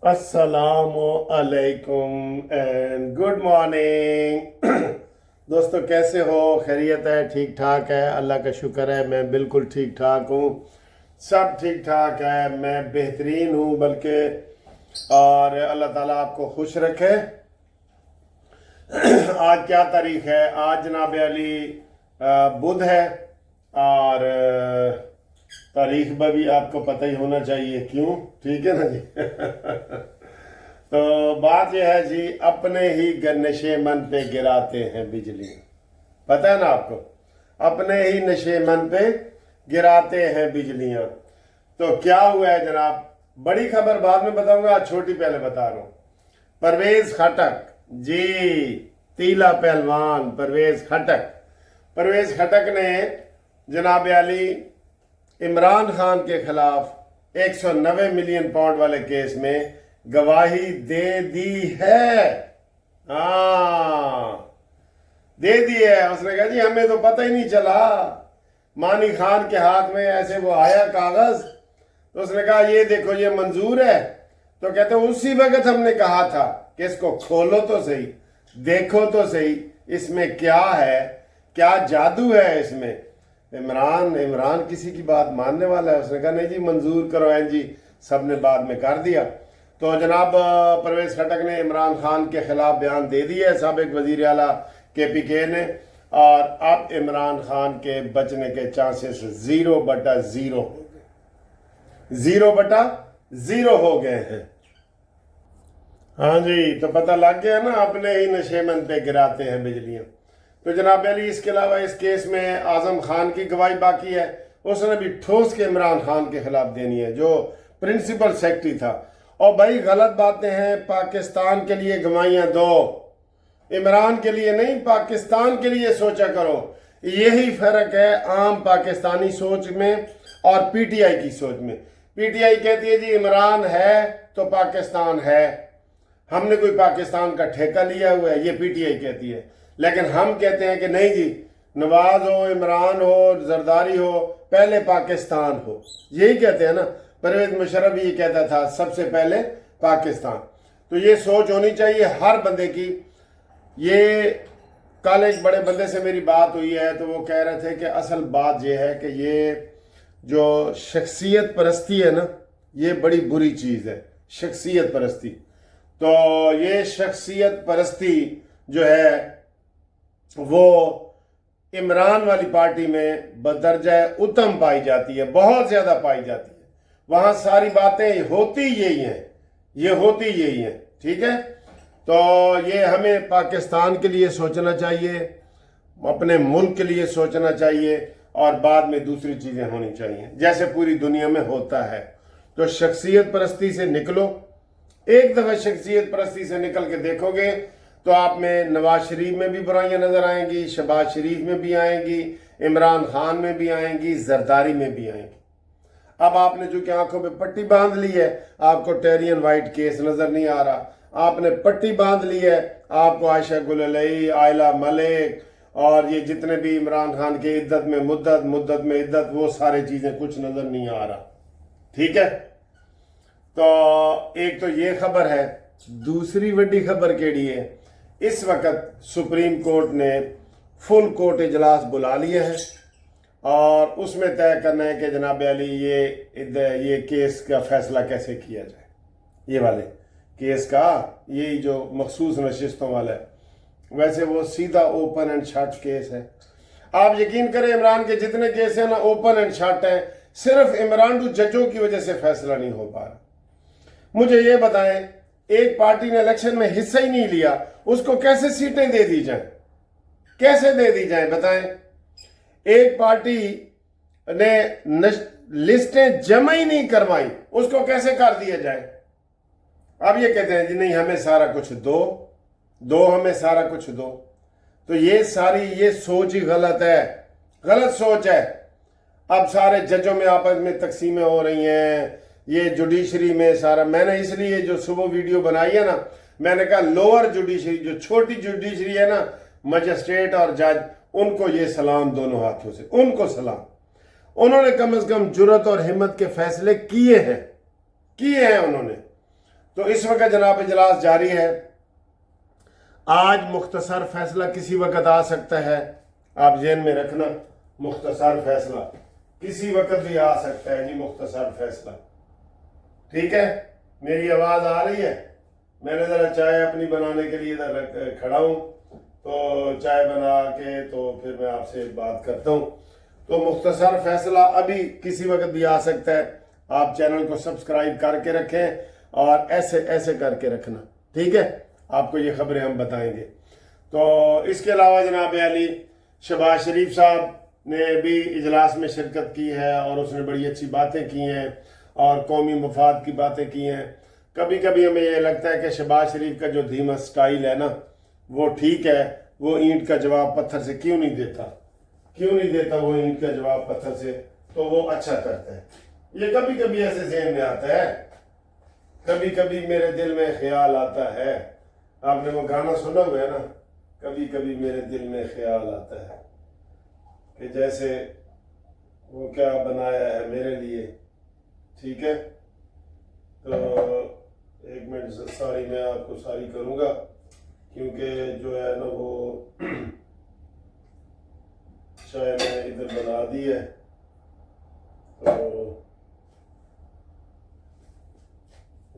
अस्सलाम अलैकुम and good morning. दोस्तों कैसे हो? खैरियत है? ठीक ठाक है? अल्लाह का शुक्र है, मैं बिल्कुल ठीक ठाक हूँ। सब ठीक ठाक है, मैं बेहतरीन हूँ बल्कि। और अल्लाह ताला आपको खुश रखे। आज क्या तारीख है? आज जनाब अली बुध है। और तारीख में भी आपको पता ही होना चाहिए क्यों, ठीक है ना जी। तो बात यह है जी, अपने ही नशे मन पे गिराते हैं बिजली। पता है ना आपको? अपने ही नशे मन पे गिराते हैं बिजलियां। तो क्या हुआ है जनाब? बड़ी खबर बाद में बताऊंगा, आज छोटी पहले बता रहा हूं। परवेज खटक जी, तीला पहलवान परवेज खटक। परवेज खटक ने जनाब अली इमरान खान के खिलाफ 190 मिलियन पाउंड वाले केस में गवाही दे दी है। हाँ, दे दी है। उसने कहा जी हमें तो पता ही नहीं चला, मानी खान के हाथ में ऐसे वो आया कागज, तो उसने कहा ये देखो ये मंजूर है। तो कहते उसी वक्त हमने कहा था कि इसको खोलो तो सही, देखो तो सही इसमें क्या है, क्या जादू है इसमें। इमरान किसी की बात मानने वाला है? उसने कहा नहीं जी मंजूर करो। जी सबने बाद में कर दिया। तो जनाब परवेज खटक ने इमरान खान के खिलाफ बयान दे दिया है साबिक वजीर आला KPK ने। और अब इमरान खान के बचने के चांसेस 0/0 हो गए, 0/0 हो गए हैं। हाँ जी, तो पता लग गया ना, अपने ही नशेमन पे गिराते हैं बिजलियां। तो जनाब अली इसके अलावा इस केस में आजम खान की गवाही बाकी है। उसने भी ठोस के इमरान खान के खिलाफ देनी है, जो प्रिंसिपल सेक्रेटरी था। और भाई गलत बातें हैं, पाकिस्तान के लिए गवाहियां दो, इमरान के लिए नहीं, पाकिस्तान के लिए सोचा करो। यही फर्क है आम पाकिस्तानी सोच में और PTI की सोच में। PTI कहती है जी इमरान है तो पाकिस्तान है, हमने कोई पाकिस्तान का ठेका लिया हुआ है, ये PTI कहती है। लेकिन हम कहते हैं कि नहीं जी, नवाज हो, इमरान हो, जरदारी हो, पहले पाकिस्तान हो। यही कहते हैं ना। परवेज मुशर्रफ ये कहता था सबसे पहले पाकिस्तान। तो ये सोच होनी चाहिए हर बंदे की। ये कल एक बड़े बंदे से मेरी बात हुई है, तो वो कह रहे थे कि असल बात ये है कि ये जो शख्सियत परस्ती है ना, ये बड़ी बुरी चीज़ है, शख्सियत परस्ती। तो ये शख्सियत परस्ती जो है वो इमरान वाली पार्टी में बदरजा उत्तम पाई जाती है, बहुत ज़्यादा पाई जाती है। वहाँ सारी बातें होती यही हैं, ये होती यही हैं, ठीक है। तो ये हमें पाकिस्तान के लिए सोचना चाहिए, अपने मुल्क के लिए सोचना चाहिए, और बाद में दूसरी चीज़ें होनी चाहिए जैसे पूरी दुनिया में होता है। तो शख्सियत परस्ती से निकलो। एक दफ़ा शख्सियत परस्ती से निकल के देखोगे तो आप में नवाज शरीफ में भी बुराइयां नजर आएंगी, शहबाज शरीफ में भी आएंगी, इमरान खान में भी आएंगी, जरदारी में भी आएंगी। अब आपने जो कि आंखों में पट्टी बांध ली है, आपको टेरियन वाइट केस नजर नहीं आ रहा। आपने पट्टी बांध ली है, आपको आयशा गुललई, आयला मलिक और ये जितने भी इमरान खान के इद्दत में मुद्दत, मुद्दत में इद्दत, वो सारी चीजें कुछ नजर नहीं आ रहा, ठीक है। तो एक तो ये खबर है। दूसरी बड़ी खबर केड़ी है? इस वक्त सुप्रीम कोर्ट ने फुल कोर्ट इजलास बुला लिया है और उसमें तय करना है कि जनाब अली ये केस का फैसला कैसे किया जाए। ये वाले केस का, ये जो मखसूस नशिस्तों वाला है, वैसे वो सीधा ओपन एंड शट केस है। आप यकीन करें इमरान के जितने केस हैं ना ओपन एंड शट है, सिर्फ इमरान जजों की वजह से फैसला नहीं हो पा रहा। मुझे ये बताएं, एक पार्टी ने इलेक्शन में हिस्सा ही नहीं लिया, उसको कैसे सीटें दे दी जाएं? कैसे दे दी जाएं बताएं? एक पार्टी ने लिस्टें जमा ही नहीं करवाई, उसको कैसे कर दिया जाए? अब ये कहते हैं जी नहीं हमें सारा कुछ दो, हमें सारा कुछ दो। तो ये सारी ये सोच ही गलत है, गलत सोच है। अब सारे जजों में आपस में तकसीमें हो रही हैं, ये जुडिशरी में सारा। मैंने इसलिए जो सुबह वीडियो बनाई है ना, मैंने कहा लोअर जुडिशरी, जो छोटी जुडिशरी है ना, मजिस्ट्रेट और जज, उनको ये सलाम दोनों हाथों से, उनको सलाम। उन्होंने कम से कम जुर्रत और हिम्मत के फैसले किए हैं उन्होंने। تو اس وقت جناب اجلاس جاری ہے. آج مختصر فیصلہ کسی وقت آ سکتا ہے, آپ ذہن میں رکھنا, مختصر فیصلہ کسی وقت بھی آ سکتا ہے جی, مختصر فیصلہ. ٹھیک ہے, میری آواز آ رہی ہے؟ میں نے ذرا چائے اپنی بنانے کے لیے ادھر کھڑا ہوں, تو چائے بنا کے تو پھر میں آپ سے بات کرتا ہوں. تو مختصر فیصلہ ابھی کسی وقت بھی آ سکتا ہے. آپ چینل کو سبسکرائب کر کے رکھیں اور ایسے کر کے رکھنا, ٹھیک ہے؟ آپ کو یہ خبریں ہم بتائیں گے. تو اس کے علاوہ جناب علی, شہباز شریف صاحب نے بھی اجلاس میں شرکت کی ہے اور اس نے بڑی اچھی باتیں کی ہیں اور قومی مفاد کی باتیں کی ہیں. کبھی کبھی ہمیں یہ لگتا ہے کہ شہباز شریف کا جو دھیما سٹائل ہے نا وہ ٹھیک ہے, وہ اینٹ کا جواب پتھر سے کیوں نہیں دیتا وہ اینٹ کا جواب پتھر سے, تو وہ اچھا کرتا ہے. یہ کبھی کبھی ایسے ذہن میں آتا ہے, کبھی کبھی میرے دل میں خیال آتا ہے. آپ نے وہ گانا سنا ہوا ہے نا, کبھی کبھی میرے دل میں خیال آتا ہے, کہ جیسے وہ کیا بنایا ہے میرے لیے. ٹھیک ہے, تو ایک منٹ ساری میں آپ کو ساری کروں گا, کیونکہ جو ہے نا وہ چائے میں ادھر بنا دی ہے. تو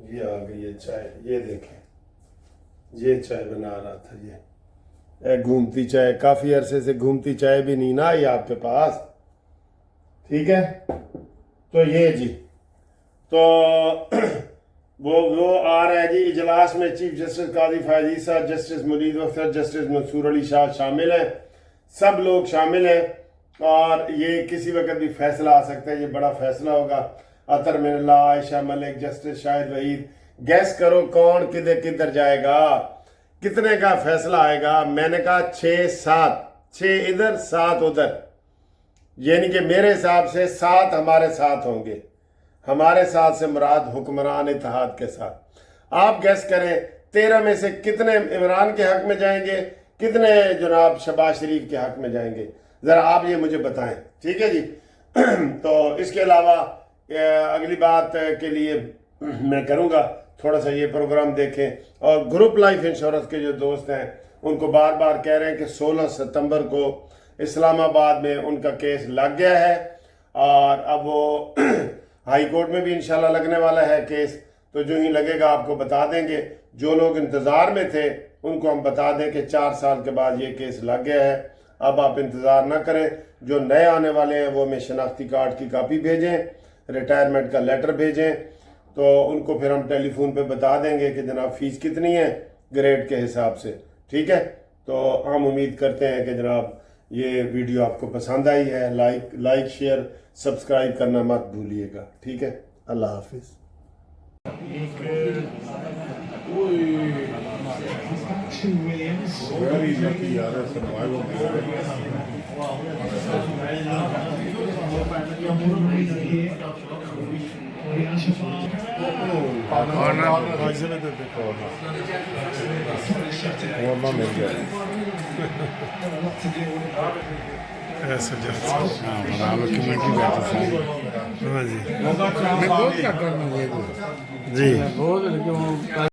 یہ آ گئی ہے چائے, یہ دیکھیں, یہ چائے بنا رہا تھا. یہ گھومتی چائے, کافی عرصے سے گھومتی چائے بھی نہیں نا آئی آپ کے پاس. ٹھیک ہے, تو یہ جی, تو وہ آ رہا ہے جی اجلاس میں. چیف جسٹس قاضی فائز عیسیٰ, جسٹس مرید اختر, جسٹس منصور علی شاہ شامل ہیں. سب لوگ شامل ہیں اور یہ کسی وقت بھی فیصلہ آ سکتا ہے. یہ بڑا فیصلہ ہوگا. اطہر من اللہ, عائشہ ملک, جسٹس شاہد وحید. گیس کرو کون کدھر جائے گا, کتنے کا فیصلہ آئے گا. میں نے کہا 6 ادھر 7 ادھر, یعنی کہ میرے حساب سے 7 ہمارے ساتھ ہوں گے. ہمارے ساتھ سے مراد حکمران اتحاد کے ساتھ. آپ گیس کریں 13 میں سے کتنے عمران کے حق میں جائیں گے, کتنے جناب شہباز شریف کے حق میں جائیں گے, ذرا آپ یہ مجھے بتائیں. ٹھیک ہے جی. تو اس کے علاوہ اگلی بات کے لیے میں کروں گا, تھوڑا سا یہ پروگرام دیکھیں. اور گروپ لائف انشورنس کے جو دوست ہیں ان کو بار بار کہہ رہے ہیں کہ 16 ستمبر کو اسلام آباد میں ان کا کیس لگ گیا ہے, اور اب وہ ہائی کورٹ میں بھی انشاءاللہ لگنے والا ہے کیس. تو جو ہی لگے گا آپ کو بتا دیں گے. جو لوگ انتظار میں تھے ان کو ہم بتا دیں کہ 4 سال کے بعد یہ کیس لگ گیا ہے. اب آپ انتظار نہ کریں. جو نئے آنے والے ہیں وہ ہمیں شناختی کارڈ کی کاپی بھیجیں, ریٹائرمنٹ کا لیٹر بھیجیں, تو ان کو پھر ہم ٹیلی فون پہ بتا دیں گے کہ جناب فیس کتنی ہے گریڈ کے حساب سے. ٹھیک ہے, تو ہم امید کرتے ہیں کہ جناب یہ ویڈیو آپ کو پسند آئی ہے. لائک شیئر سبسکرائب کرنا مت بھولیے گا. ٹھیک ہے, اللہ حافظ.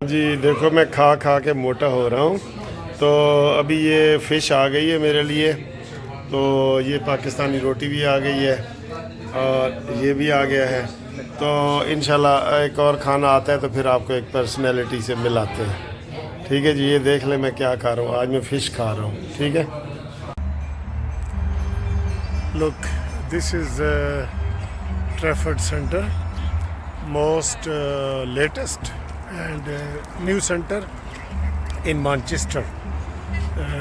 جی دیکھو میں کھا کے موٹا ہو رہا ہوں. تو ابھی یہ فش آ گئی ہے میرے لیے, تو یہ پاکستانی روٹی بھی آ گئی ہے اور یہ بھی آ گیا ہے. تو انشاءاللہ ایک اور کھانا آتا ہے تو پھر آپ کو ایک پرسنالٹی سے ملاتے ہیں. ٹھیک ہے جی, یہ دیکھ لیں میں کیا کھا رہا ہوں. آج میں فش کھا رہا ہوں. ٹھیک ہے. Look, this is Trafford Center, most latest and new center in Manchester.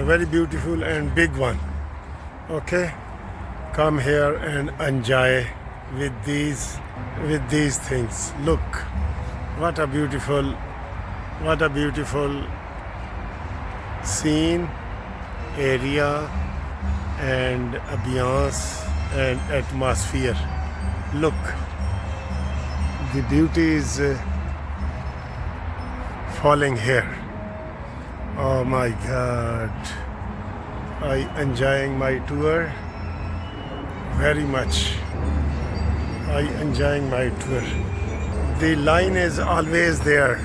Very beautiful and big one. Okay, come here and enjoy with these things. Look, what a beautiful scene, area and ambiance and atmosphere. Look, the beauty is falling here. Oh my God, I enjoying my tour very much. I enjoying my tour. The line is always there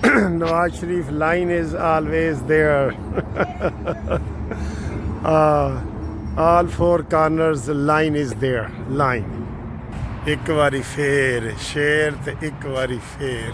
Nawaz Sharif line is always there. All four corners line is there. Line. ਇੱਕ ਵਾਰੀ ਫੇਰ ਸ਼ੇਰ ਤੇ ਇੱਕ ਵਾਰੀ ਫੇਰ